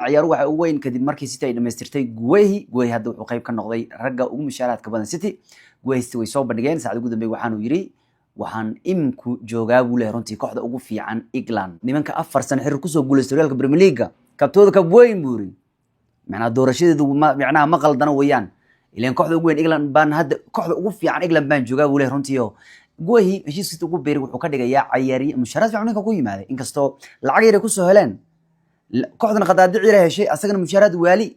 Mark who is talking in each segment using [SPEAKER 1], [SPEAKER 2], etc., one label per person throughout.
[SPEAKER 1] ciyaaruhu waxa ugu weyn kadib markii City ay dhameystirtay Guehi hadda wuxuu qayb ka noqday ragga ugu mushaaraadka badan City. Guehi way soo bandhigeen saacad ugu dambeeyay waxaanu yiri waxaan imku joogaa buu leeyahay runtii kooxda ugu fiican England. Nimanka 4 sano xiriir ku soo guuleystay horyaalka Premier League kabtooda ka weyn buu yiri. macnaha doorashadeedu macnaha ma qaldana weeyaan. ileen kooxda ugu weyn England baan hadda kooxda ugu fiican England baan joogaa buu leeyahay runtii. Guehi heshiiskiisa ugu beeri wuxuu ka dhigayaa ciyaari mushaaraad fiican ninka ku yimaaday inkastoo lacag yar ku soo heleen kooxdan qadaadici yar heshay asagana mushaaraad waali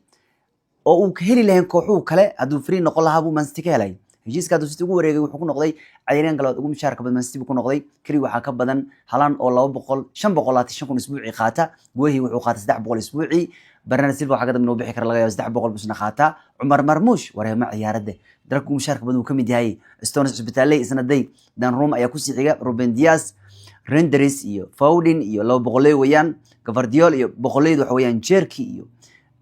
[SPEAKER 1] oo uu ka heli lahayn kooxuhu kale haduu free noqon lahaa buu Man City ka helay. heshiiska haduu City ugu wareegay wuxuu ku noqday ciyaaryahan galaad ugu mushaarka badan Man City ku noqday kali waxa ka badan Haaland oo 525 isbuuci qaata. Guehi wuxuu qaatay 300 isbuuci. Bernardo Silva waxa ka dambeeyay bixi kara laga yaabo 300 busna qaata. Umar Marmoush wareema ciyaarada darku mushaarka badan uu ka mid yahay. Stones Hospital isna day Dan Roma ayaa ku sii xiga. Ruben Dias, Renders iyo Foden iyo 200 weeyaan. Gvardiol iyo 100 waxa weeyaan Cherki iyo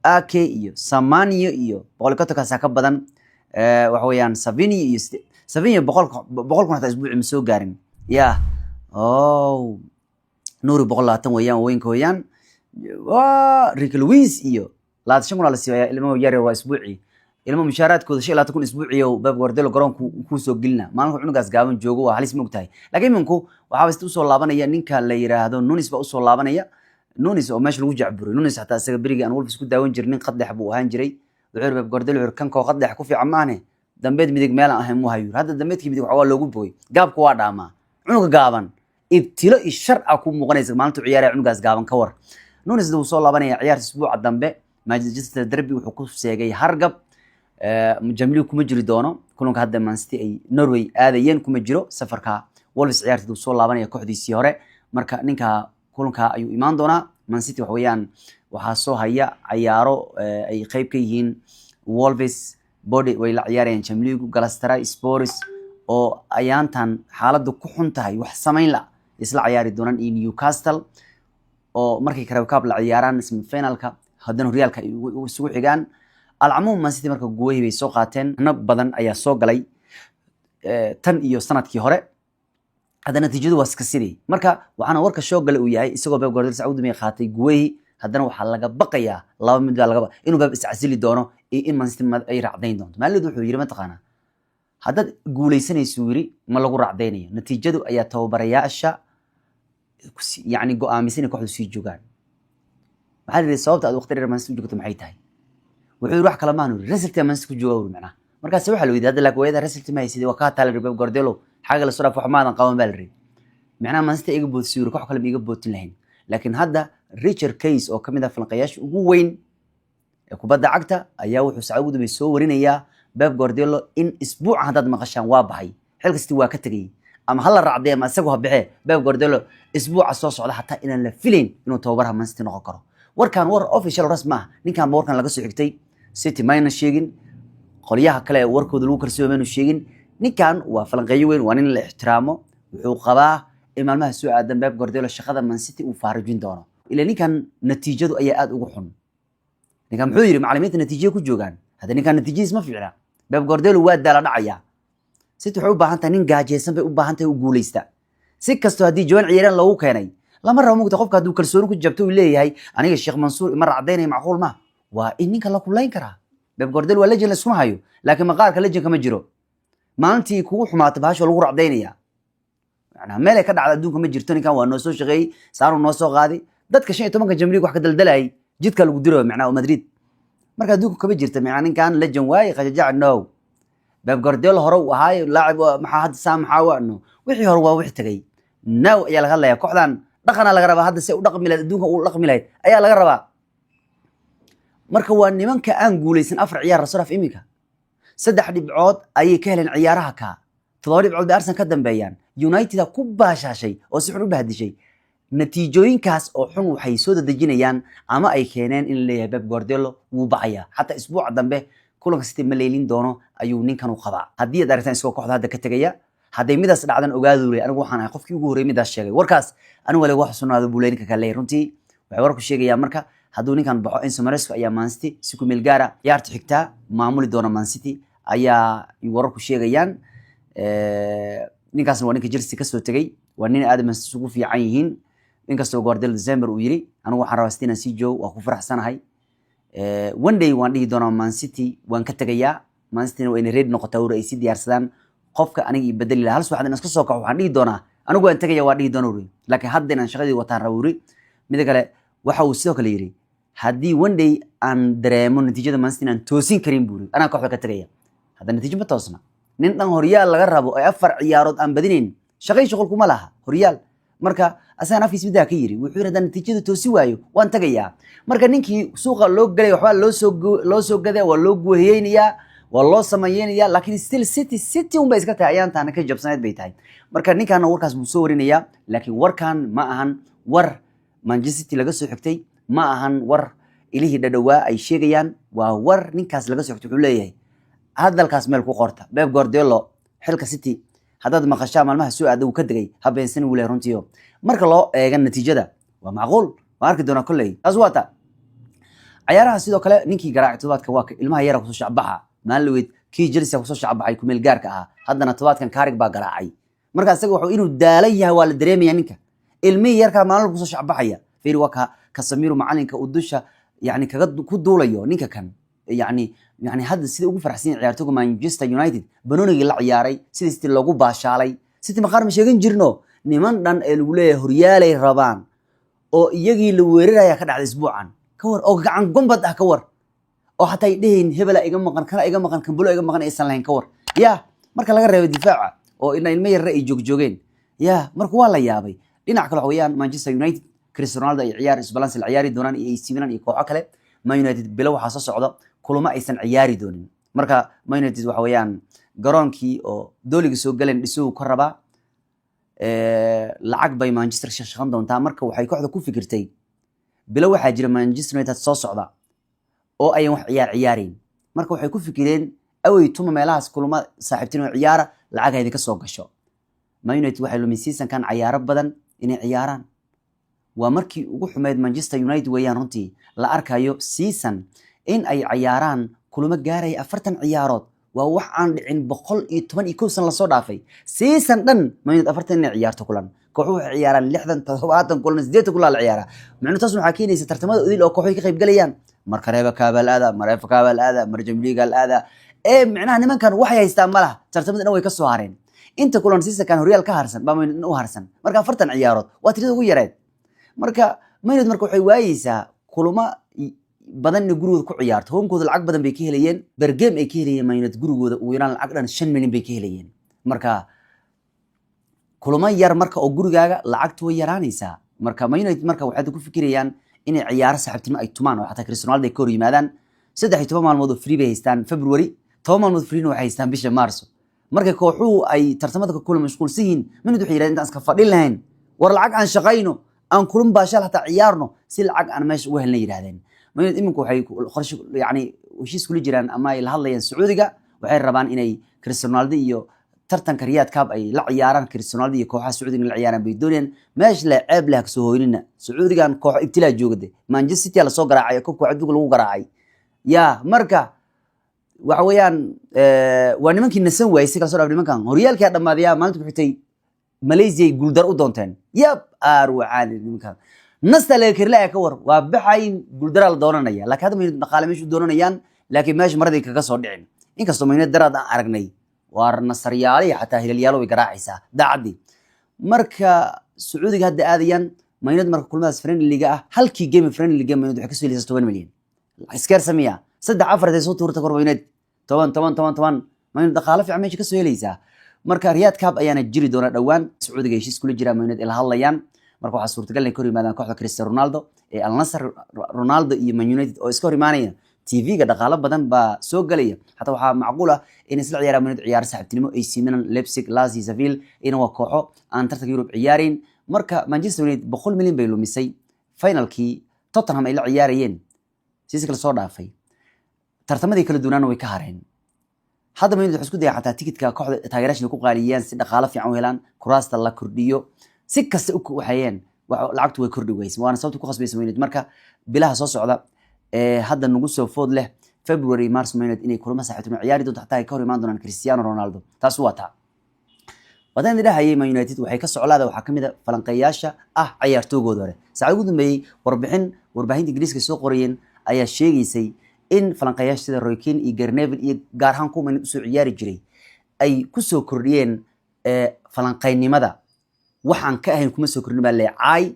[SPEAKER 1] Ake iyo Samanio iyo 100 ka badan waxa weeyaan Savinio iyo 100 hata isbuuci ma soo gaarin ya Nuri 120 weeyaan weynka weeyaan Rick Lewis iyo 25 la siiyay ilmo yar waa isbuuci ilmo mushaaraadkooda 25 isbuuci oo Pep Guardiola garoonku ku soo gelina maalinka cunugaas gaaban joogo waa halis moogtahay laakiin minku waxa u soo laabanaya ninka la yiraahdo Nunes ba u soo laabanaya Nunes oo meesha lagu jacburay Nunes hatta isaga bariga aan Wolves ku daawan jirnin qaddex buu ahaan jiray wuxuu Pep Guardiola kan koo qaddex ku fiican maane dambeed midig meel aan ahayn mu hayo hadda dambeedkii midig waxa loogu booy gaabku waa dhaama cunuga gaaban ibtilo ishar ku muuqanaysa maalintu ciyaaraya cunugaas gaaban ka war Nunes uu soo laabanaya ciyaarta isbuuca dambe Manchester Derby wuxuu ku seegay hargab Jamil kuma jiri doono kulanka hadda Man City ay Norway aadayeen kuma jiro safarka Wolves ciyaarta soo laabanaya kooxdiisii hore marka ninka kulanka ayuu imaan doonaa Man City wax weeyaan waxa soo haya ciyaaro ay qayb ka yihiin Wolves body way la ciyaarayaan Champions League Galatasaray Spurs oo ayaantan xaaladdu ku xun tahay wax sameyn la isla ciyaari doonaan Newcastle oo markii Carabao Cup la ciyaaraan semi-finalka haddana horyaalka isugu xigaan alcamuum Man City marka Guehi bay soo qaateen nab badan ayaa soo galay tan iyo sanadkii hore hadana natiijadu waa iska sidii marka waxana warka soo galay uu yahay isagoo Pep Guardiola Saudi may qaatay Guehi hadana waxa laga baqayaa laba mid laga inuu Pep iscasili doono in Man City ay raacdayn doonto maalidu wuxuu yiri ma taqaana hadda guuleysanayso yiri ma lagu raacdaynayo natiijadu ayaa tababarayaasha yani go'aamisan kooxdu sii joogaan waxa la sababta aad waqti dheer Man City joogto maxay tahay wuxuu wax kala maanu result Man City ku joogo macna markaas waxa la weydiiyay hadda la gooyada result ma haysid waa ka taal Pep Guardiola حاجه la soo dhaaf wax maadan qaban balri macna Man City iga boodsiyo koox kale iga boodin lahayn laakiin hadda Richard Case oo kamid ah falanqayaasha ugu weyn ee kubadda cagta ayaa wuxuu Saudi bay soo warinaya Pep Guardiola in isbuuc hadad maqashaan waa baxay xilkasti waa ka tagay ama hal raacday ama isagu habixee Pep Guardiola isbuuca soo socda hatta inaan la filayn inuu tababarha Man City noqon karo warkan war official rasmi ah ninkan warkan laga soo xigtay City mayna sheegin qoliyaha kale warkooda lagu kalsoomay inuu sheegin ninkan waa falanqeeyo weyn waa nin la ixtiraamo wuxuu qabaa in maalmaha soo aadan Pep Guardiola shaqada Man City uu faarajin doono ila ninkan natiijadu ayaa aad ugu xun ninkan muxuu yiri macallimiinta natiijada ku joogan hada ninkan natiijadiis ma fiicna Pep Guardiola waa dala dhacaya City wuxuu u baahan tahay nin gaajeysan bay u baahan tahay u guuleysta si kasto hadii jawaan ciyaaraan lagu keenay lama rabo mugta qofka haduu kalsooni ku jabto uu leeyahay aniga Sheikh Mansour ma raacdeynay macquul ma waa in ninka la kulayn kara Pep Guardiola waa legend la isma hayo laakiin maqaarka legend kama jiro maalintii kugu xumaatay baasho lagu raacdeynaya macna meel ka dhacda adduunka ma jirto ninkan waa noo soo shaqeeyay saaro noo soo qaaday dadka 15 Champions League wax ka daldalay jidka lagu diro macna Madrid marka adduunka kama jirto macna ninkan legend waay qajajac no Pep Guardiola hore uu ahaa laacib maxaa had saamaxaawano wixii hore waa wixii tagay now ayaa laga hadlayaa kooxdan dhaqana laga rabaa hadda si u dhaqmi lahayd adduunka uu dhaqmi lahayd ayaa laga rabaa marka waa nimanka aan guuleysan afar ciyaar rasraf imika 3 dhibcood ayay ka heleen ciyaaraha ka 7 dhibcood Arsenal ka dambeeyaan United ku baashashay oo si xun u bahdishay natiijooyinkaas oo xun waxay soo dadajinayaan ama ay keeneen in leeyahay Pep Guardiola wuu bacaya hatta isbuuca dambe kulanka City ma leelin doono ayuu ninkan u qabaa hadii aad aragtaan isoo kooxda hadda ka tagaya haday midaas dhacdan ogaado leeyahay anigu waxaan ahay qofkii ugu horeeyay midaas sheegay warkaas anigu wali wax sunaado buuleynka kale runtii waxay warku sheegayaan marka haduu ninkan baxo Enzo Maresca ayaa Man City si ku meel gaara ciyaarta xigta maamuli doona Man City ayaa warku sheegayaan ninkaasna waa ninka Chelsea ka soo tagay waa nin aad Man City ugu fiican yihiin inkastoo Guardiola December uu yiri anigu waxaan rabaa inaan sii joogo waa ku faraxsanahay one day waan dhihi doonaa Man City waan ka tagayaa Man City waa inay ready noqotaa oo ay si diyaarsadaan qofka aniga i bedeli lahaa hal subax in iska soo kaco waxaan dhihi doonaa anigu waan tagayaa waa dhihi doonaa laakiin hadda inaan shaqadii wataan rabaa mid kale waxa uu sidoo kale yiri haddii one day aan dareemo natiijada Man City aan toosin karin buuri anaa kooxda ka tagaya hadda natiijo ma toosna nin dhan horyaal laga rabo ay 4 ciyaarood aan badinayn shaqo kuma laha horyaal marka asaan afkiis midaa ka yiri wuxuu yiraahdaa natiijada toosi waayo waan tagayaa marka ninkii suuqa loo galay waxba loo soo gaday waa loo gooheynayaa waa loo sameeynayaa laakiin still city un bay iska tahay ayaan taana ka jabsaneed bay tahay marka ninkan warkaas buu soo warinayaa laakiin warkan ma ahan war Manchester City laga soo xigtay ma ahan war ilihii dhadhawaa ay sheegayaan waa war ninkaas laga soo xigtay wuxuu leeyahay hadalkaas meel ku qorta Pep Guardiola xilka City hadad maqashaa maalmaha soo aad uu ka dagay habeensan uu leeyahay runtii marka loo eego natiijada waa macquul waa arki doona kulay aswata ciyaaraha sidoo kale ninkii garaacay todobaadka waa ilmaha yar ku soo shacbaxa maalweed kii Chelsea ku soo shacbaxay ku meel gaarka ah haddana todobaadkan Carrick baa garaacay marka asaga wuxuu inuu daalay yahay waa la dareemayaa ninka ilmihi yarka maalin ku soo shacbaxaya fiir waka Casemiro macalinka u dusha yani kaga ku duulayo ninka kan يعني هذا سيدي ugu farxsan ciyaartoyga Manchester United banooniga la ciyaaray sidii City loogu baashaalay City ma qaar ma sheegan jirno niman dhan ee lagu leeyahay horyaalay rabaan oo iyagii la weeraraya ka dhacday isbuucan ka war oo gacan gombad ah ka war oo xataa ay dheheen hebela iga maqan kana iga maqan kan bulo iga maqan aysan lahayn ka war ya marka laga reebo difaaca oo in ilmo yar ay joogjoogeen ya marka waa la yaabay dhinac kale waxayaan Manchester United Cristiano Ronaldo ay ciyaar isbalance la ciyaari doonaan iyo AC Milan iyo kooxo kale Man United bilo waxa soo socdo kulama aysan ciyaari doonin marka Man United waxa weeyaan garoonkii oo dooliga soo galeen dhisuu ka raba lacag bay Manchester shaqan doontaa marka waxay kooxda ku fikirtay bilo waxa jira Manchester United soo socda oo ay wax ciyaareen marka waxay ku fikireen away tuma meelahaas kulama saaxiibtiin oo ciyaara lacag ay ka soo gasho Man United waxay lumin season kan ciyaaro badan inay ciyaaraan waa markii ugu xumeed Manchester United weeyaan runtii la arkayo season in ay ciyaaraan kulama gaaray 40 ciyaarood waa wax aan dhicin 112 san la soo dhaafay season dhan Man United 40 ciyaarto kulan kooxuhu waxay ciyaaraan 60 70 kulan 8 kulan la ciyaara macnaheedu taas waxa keenaysa tartamada udil oo kooxuhu ka qayb galayaan marka reeba kaabalaada mareef kaabalaada marjam liigal aada macnaha nimankan waxay haystaan malaha tartamada way ka soo hareen inta kulan season kan horyal ka harsan ba Man United u harsan marka 40 ciyaarood waa tirada ugu yareed marka Man United marka waxay waayaysaa kulama badan in gurigooda ku ciyaarto hoonkooda lacag badan bay ka helayeen bergame ay ka helayeen Man United gurigooda uu yaraan lacag dhan 5 milyan bay ka helayeen marka kulama yar marka oo gurigaaga lacagtu way yaraanaysaa marka Man United marka waxay ku fikirayaan inay ciyaar saaxiibtimo ay tumaan oo xataa Cristiano Ronaldo ay ka hor yimaadaan 13 maalmood oo free bay haystaan February 10 maalmood free waxay haystaan bisha Maarso marka kooxuhu ay tartamada ka kula mashquulsan yihiin Man United waxay yiraahdeen intaan iska fadhin lahayn war lacag aan shaqayno aan kulun baashal hataa ciyaarno si lacag aan meesha u helna yiraahdeen Man United iminku waxay qorshe yani heshiis kula jiraan ama ay la hadlayaan Sacuudiga waxay rabaan inay Cristiano Ronaldo iyo tartanka Riyadh Cup ay la ciyaaraan Cristiano Ronaldo iyo kooxaha Sacuudiga la ciyaaraan bay doonayaan meesh la ceeb leh ka soo hooynina Sacuudigan koox ibtilaa joogday Manchester City la soo garaacay koobka adduunka lagu garaacay ya marka waxa weeyaan waa nimankii nasan waayay si kala soo dhaaf nimankan horyaalka dhamaadaya maalinta xigtay Malaysia guuldar u doonteen yab arwaan nimankan nasta la kirlaa ka war waa baxay guuldar la doonanaya laakiin hadda Man dhaqaale meeshu doonanayaan laakiin meesha maradii kaga soo dhicin inkastoo Man darad aan aragnay waar nasriyaali xataa hilaalyaal way garaacaysaa daacadi marka Sacuudiga hadda aadayaan Man marka kulmadaas friendly liga ah halkii game friendly liga Man waxay ka soo helaysaa 10 milyan iskar samiya 3-4 ay soo tuurta kor Man 10 Man dhaqaale fiican meesha ka soo helaysaa marka Riyadh Cup ayaana jiri doona dhawaan Sacuudiga heshiis kula jira Man ila hadlayaan marka waxa suurtagal ah in kor yimaadaan kooxda Cristiano Ronaldo ee Al Nassr Ronaldo iyo Man United oo iska hor imaanaya TV-ga dhaqaale badan ba soo galaya hatta waxa macquul ah in isla ciyaaraan Man ciyaar saaxiibtinimo AC Milan Leipzig Lazio Seville in waa kooxo aan tartanka Europe ciyaarin marka Manchester United 100 milyan bay lumisay finalkii Tottenham ay la ciyaarayeen si kala soo dhaafay tartamadii kala duwanaan way ka hareen hadda Man United isku day xataa tikitka kooxda taageerayaasha ku qaaliyeen si dhaqaale fiican u helaan kuraasta la kordhiyo si kasta u waxayeen lacagtu way kordhi weysay waana sababta ku qasbaysa Man United marka bilaha soo socda hadda nagu soo food leh February March Man United inay kulama saaxiibtimo ciyaari doonto xataa ay ka hor imaan doonaan Cristiano Ronaldo taas waa taa wadan dhahayay Man United waxay ka socolaada waxa kamid ah falanqeeyaasha ciyaartoygooda hore saacad ugu dambeeyay warbaahinta Ingiriiska soo qorayeen ayaa sheegaysay in falanqayaasha sida Roy Keane iyo Gary Neville iyo gaar ahaan kuwa Man usoo ciyaari jiray ay ku soo kordhiyeen falanqaynimada waxaan ka ahayn kuma soo kordhin baa leeyahay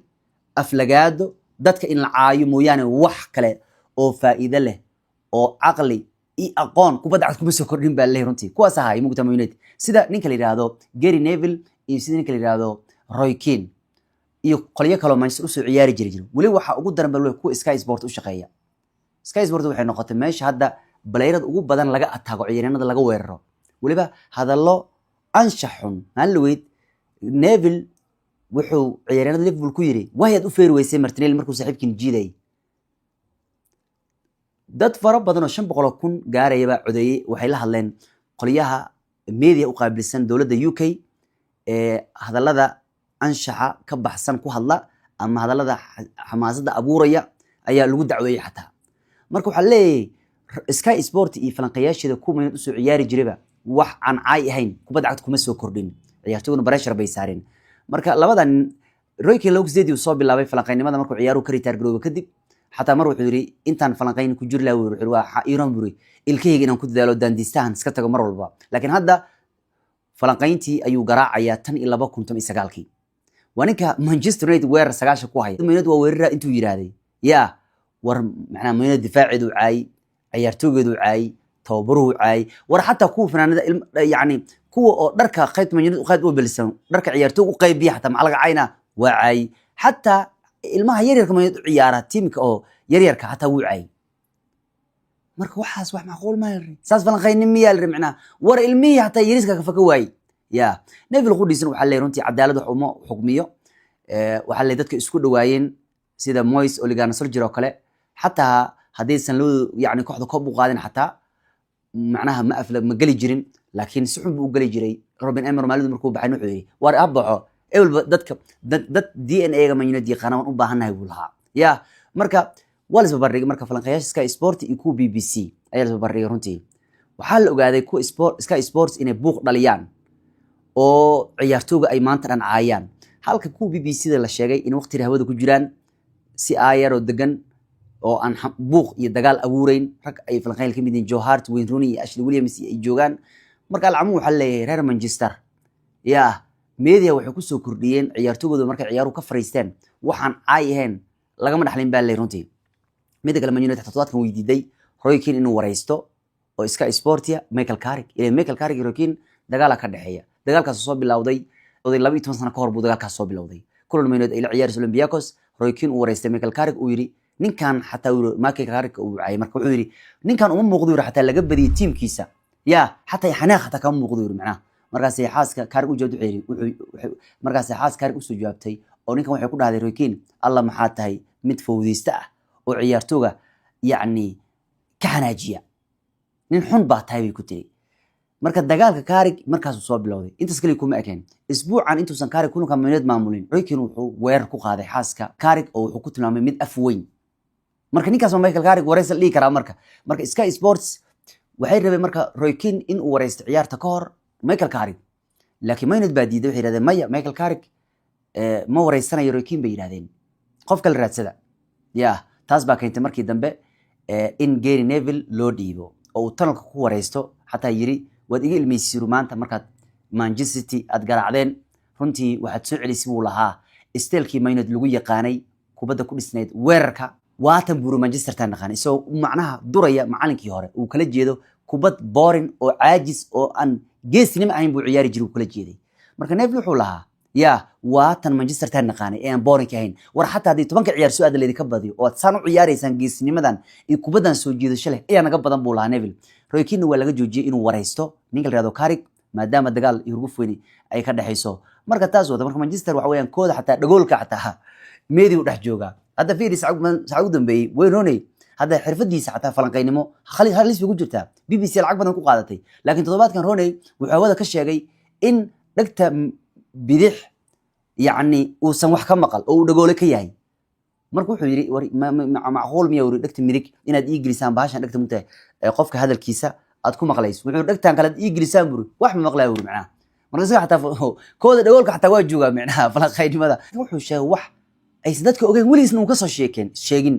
[SPEAKER 1] aflagaado dadka in la caayo mooyaane wax kale oo faa'iido leh oo aqli iyo aqoon kubadda cad kuma soo kordhin baa leeyahay runtii kuwaas ahaa Mugta Man United sida ninka la yiraahdo Gary Neville iyo sida ninka la yiraahdo Roy Keane iyo qoliyo kale oo Manchester usoo ciyaari jiray wali waxa ugu daran bal ku Sky Sport u shaqeeya Sky Sport waxay noqotay meesha hadda baleyrad ugu badan laga ataago ciyaaryahanada laga weeraro waliba hadallo anshaxun halweyd Neville wuxuu ciyaaryahanada Liverpool ku yiri waayad u feeri weysay Martinelli markuu saaxiibkiin jiiday dad fara badan oo 500,000 gaarayba codeeyay waxay la hadleen qoliyaha media u qaabilsan dawladda UK hadallada anshaxa ka baxsan ku hadla ama hadallada xamaasada abuuraya ayaa lagu dacweeyay xataa marka waxa leeyahay Sky Sport iyo falanqayaashada kuwa u soo ciyaari jirayba wax aan caay ahayn kubadda cagta kuma soo kordhin ciyaartoyna pressure bay saareen marka labadan Roy Keane uu soo bilaabay falanqaynimada markuu ciyaaruhu ka ritaar garoobo kadib xataa mar wuxuu yiri intaan falanqayn ku jiri lahaa wuxuu waa Iran buri ilkeyga inaan ku dadaalo dandistaan iska tago mar walba laakiin hadda falanqayntii ayuu garaacaya tan 2019 waninka Manchester United weerar 9 ku hay United waa weerar intuu yiraahday yaa war macna United difaacidu caay ciyaartooygeedu caay tababaruhu caay war xataa kuwa fanaanada yani kuwa oo dharka qayb United u qayb u bilsan dharka ciyaartooy u qaybiya xataa macalaga cayna waa caay xataa ilmaha yaryarka United u ciyaara tiimka oo yaryarka xataa wuu caay marka waxaas wax macquul ma yahay saas falanqaynimiya macna war ilmihi xataa yariska ka faka waay يا نيفل قديسن waxa leeyahay runtii cadaalad wax uma xukmiyo waxa leeyahay dadka isku dhawaayeen sida Moyes Ole Solskjaer oo kale hatta hadaysan loo yaani kooxda koob u qaadin hatta macnaha ma afla ma gali jirin laakiin si xun buu gali jiray Ruben Amorim maalid markuu baxay wuxuu yiri war abaxo ewl dadka dad DNA ga Man United yaqaan u baahanahay buu lahaa ya marka wala isbarbardhig marka falanqayaasha Sky Sport iyo ku BBC ayaa isbarbardhig runtii waxa la ogaaday ku Sky Sports inay buuq dhaliyaan oo ciyaartooyga ay maanta dhan caayaan halka ku BBC-da la sheegay in waqtiga hawada ku jiraan si aayar oo degan oo aan buuq iyo dagaal abuureyn rag ay falanqayn ka mid yihiin Joe Hart, Wayne Rooney iyo Ashley Williams ay joogaan marka alcamu waxa leeyahay reer Manchester ya media waxay ku soo kordhiyeen ciyaartooyga marka ciyaaruhu ka fariisteen waxaan caay ahayn lagama dhaxlin baa leeyahay runtii mid kale Man United toddobaadkan weydiiday Roy Keane inuu wareysto oo Sky Sport Michael Carrick iyo Roy Keane dagaal ka dhaxeeya dagaalkaas soo bilowday 12 sano ka hor buu dagaalkaas soo bilowday kulan Man United ila ciyaarayso Olympiacos Roy Keane uu wareystay Michael Carrick uu yiri ninkan xataa Michael Carrick uu caay marka wuxuu yiri ninkan uma muuqdo xataa laga badiyay teamkiisa ya xataa xanaaq xataa kama muuqdo yiri macna markaas ay xaaska Carrick u jawaab wuxuu markaas ay xaaska Carrick u soo jawaabtay oo ninkan waxay ku dhahday Roy Keane alla maxaa tahay mid fowdiista ah oo ciyaartooyga yaani ka xanaajiya nin xun baa tahay ku tiri marka dagaalka Carrick markaas uu soo bilowday intaas kaliya kuma ekeen isbuucan intuusan Carrick kulanka Man United maamulin Roy Keane wuxuu weerar ku qaaday xaaska Carrick oo wuxuu ku tilmaamay mid af weyn marka ninkaas Michael Carrick wareysan dhigi kara marka Sky Sports waxay rabeen marka Roy Keane in uu wareysto ciyaarta ka hor Michael Carrick laakiin Man United baa diiday waxay yiraahdeen maya Michael Carrick ma wareysanayo Roy Keane bay yiraahdeen qof kale raadsada ya taas baa keentay markii dambe in Gary Neville loo dhiibo oo uu tanalka ku wareysto xataa yiri wad iga ilmeysiiru maanta markaad Manchester City aad garaacdeen runtii waxaad soo celisay buu lahaa isteelkii Man United lagu yaqaanay kubadda ku dhisneed weerarka waatan buru Manchester tan naqaan isoo macnaha duraya macallinkii hore uu kala jeedo kubad boring oo caajis oo aan geesnimo ahayn buu ciyaari jiray kala jeeday marka Neville wuxuu lahaa ya waatan Manchester tan naqaan ee aan boring ahayn war xataa hadii 10 ciyaar soo aad leeyahay ka badiyo oo san u ciyaaraysan geesnimadan iyo kubaddan soo jeedasho leh ayaa naga badan buu lahaa Neville Roy Keane waa laga joojiyay inuu wareysto ninka la yiraahdo Carrick maadaama dagaal iyo hurguf weyn ay ka dhaxayso marka taas wada marka Manchester waxa weeyaan kooda xataa dhagoolka xataa meedi u dhex jooga hadda fiiri saacad dambeeyay Wayne Rooney hadda xirfadiisa xataa falanqaynimo halis ugu jirta BBC lacag badan ku qaadatay laakiin toddobaadkan Rooney wuxuu wada ka sheegay in dhagta bidix yaani uusan wax ka maqal oo uu dhagoole ka yahay marka wuxuu yiri macquul miyaa uu dhagta midig inaad Ingiriisaan baashan dhagta mugtay qofka hadalkiisa aad ku maqlayso wuxuu dhagtaan kala Ingiriisaan buru wax ma maqlaa uu macna marka sax xataa kooda dhagoolka xataa waa jooga macna falanqaynimada wuxuu sheegay wax ay dadka ogeyn waliisna uu ka soo sheegin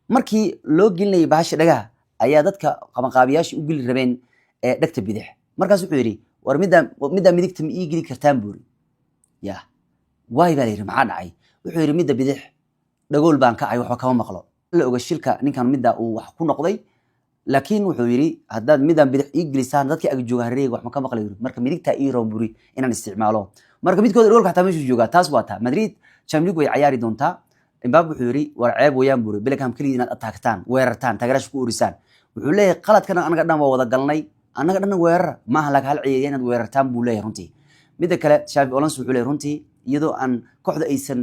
[SPEAKER 1] markii loo gelinayay bahasha dhagaha ayaa dadka qabanqaabiyaasha u geli rabeen dhagta bidix markaas wuxuu yiri war midda midigta ma ii geli kartaan buuri ya waay baa yiri maxaa dhacay wuxuu yiri midda bidix dhagool baan ka ay waxba kama maqlo la oga shilka ninkan midda uu wax ku noqday laakiin wuxuu yiri haddaad middan bidix ii gelisaan dadkii ag jooga hareeyga wax ma ka maqlayo marka midigta ii roon buuri inaan isticmaalo marka midkood dhagoolka xataa meeshu jooga taas waa taa Madrid Champions League way ciyaari doontaa Mbappe wuxuu yiri war ceeb weeyaan buuri Bellingham kaliya inaad attacktaan weerartaan taageerash ku urisaan wuxuu leeyahay qaladkana anaga dhan waa wada galnay anaga dhan weerar ma aha laga hal ciyaariyay inaad weerartaan buu leeyahay runtii midda kale Xavi Alonso wuxuu leeyahay runtii iyadoo aan kooxda aysan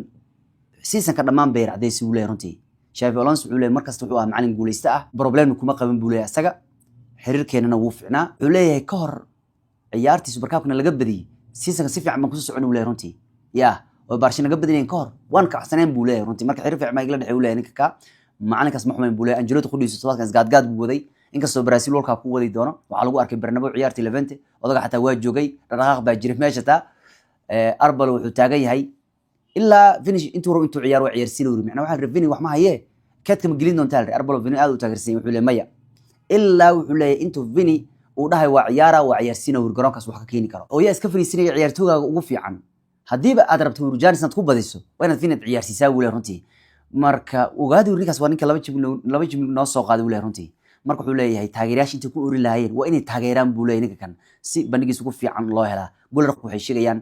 [SPEAKER 1] season ka dhamaan beer cadeys uu leeyahay runtii Xavi Alonso wuxuu leeyahay markasta wuxuu ahaa macallin guuleysta ah problem kuma qaban buu leeyahay asaga xiriirkeenana wuu fiicnaa wuxuu leeyahay ka hor ciyaartii Super Cup-na laga badiyay season si fiican ma ku socon uu leeyahay runtii yaa oo Barcelona laga badinayeen ka hor waan ka xasaneen buu leeyahay runtii marka xiriir fiican ma igla dhaxay uu leeyahay ninka ka macalinkaas ma xumayn buu leeyahay Ancelotti qudhiisu todobaadkan gaadgaad buu waday inkastoo Brazil walka ku wadi doono waxa lagu arkay Bernabeu ciyaartii Levante odaga xataa waa joogay dhaqaaq baa jiray meesha taa Arbal wuxuu taagan yahay ilaa finish intuu ciyaar waa ciyaarsiin uu macna waxa Vini wax ma haye kadka ma gelin doontaa Arbal Vini aad u taageersan wuxuu leeyahay maya ilaa wuxuu leeyahay intuu Vini uu dhahay waa ciyaarsiin uu garoonkaas wax ka keeni karo oo yaa iska fariisinaya ciyaartooyga ugu fiican hadiiba aad rabto Urjanis aad ku badiso waa inaad Vini ciyaarsiisaa wuu leeyahay runtii marka ogaadi ninkaas waa ninka laba jib noo soo qaaday wuu leeyahay runtii marka wuxuu leeyahay taageerayaasha inta ku ori lahaayeen waa inay taageeraan buu leeyahay ninka kan si bandhigiisa ugu fiican loo helaa goolka waxay sheegayaan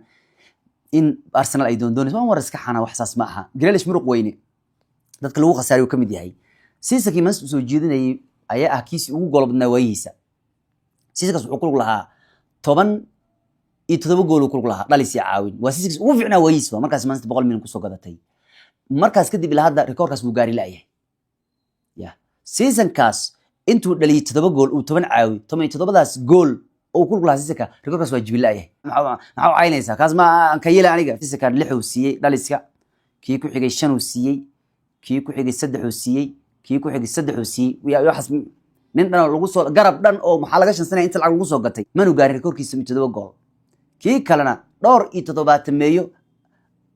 [SPEAKER 1] in Arsenal ay doondoonayso waan war iska xana wax saas ma aha Grealish muruq weyne dadka lagu khasaariyo kamid yahay Sisaki mas soo jeedinayay ayaa ah kiisi ugu gool badnaa waayisa Sisakas wuxuu ku lug lahaa 17 gool uu ku lug lahaa dhalis caawin waa Sisakas ugu fiicnaa waayisa markaas Man City 100 milyan ku soo gadatay markaas kadib ilaa hadda rekoorkaas buu gaari laayahay ya seasonkaas intuu dhaliyay 7 gool uu 10 caawi 17daas gool oo ku luglaha Sisaka rekoorkaas waa jibilaayahay maxaa caynaysa kaas ma aan ka yeelay aniga Sisaka 6 uu siiyay dhaliska kii ku xigay 5 uu siiyay kii ku xigay 3 uu siiyay kii ku xigay 3 uu siiyay waxas nin dhan lagu soo garab dhan oo maxaa laga shansanay inta lacag lagu soo gatay manu gaarin rekoorkiisa 7 gool kii kalena dhowr iyo 7 meeyo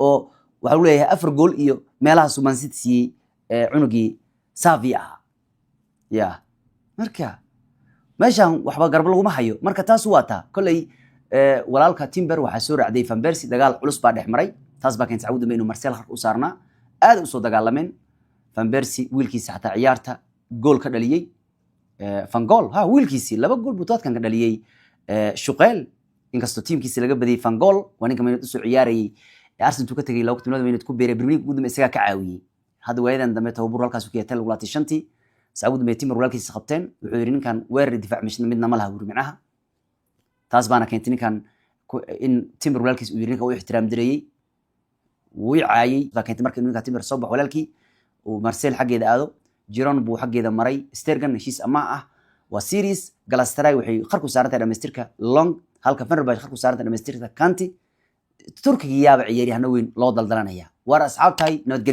[SPEAKER 1] oo waxa uu leeyahay 4 gool iyo meelaha Man City siiyay cunugii Xavi ah ya marka meeshan waxba garab lagu ma hayo marka taas waa taa kulay walaalka Timber waxa soo raacday Van Persie dagaal culus baa dhexmaray taas baa keentay Sacuudi inuu Marcel xaq u saarna aad u soo dagaalameen Van Persie wiilkiisa xataa ciyaarta gool ka dhaliyay Van Gaal wiilkiisa 2 gool buu toodkan ka dhaliyay Shuqeel inkastoo teamkiisa laga badiyay Van Gaal waa ninka meelad u soo ciyaarayay Arsenal ka tagay 2 meelad ku beeray Premier League gudum isaga ka caawiyay hada waayadan dambe tababar halkaas ku yeetay 25 Sacuudi bay Timber walaalkiisa qabteen wuxuu yiri ninkan weerar difaac midna ma laha wuri macnaha taas baana keentay ninkan in Timber walaalkiisa uu yiri ninka uu ixtiraam direeyay wuu caayay baa keentay markii ninka Timber soo bax walaalkii oo Marcel xageeda aado Giron buu xageeda maray Stergan heshiis ama ah waa series Galatasaray waxay qarku saarantay dhameystirka Long halka Fenerbahce qarku saarantay dhameystirka Kanti Turkiga yaaba ciyaaryahan weyn loo daldalanaya war asxaabtay nabadgelyo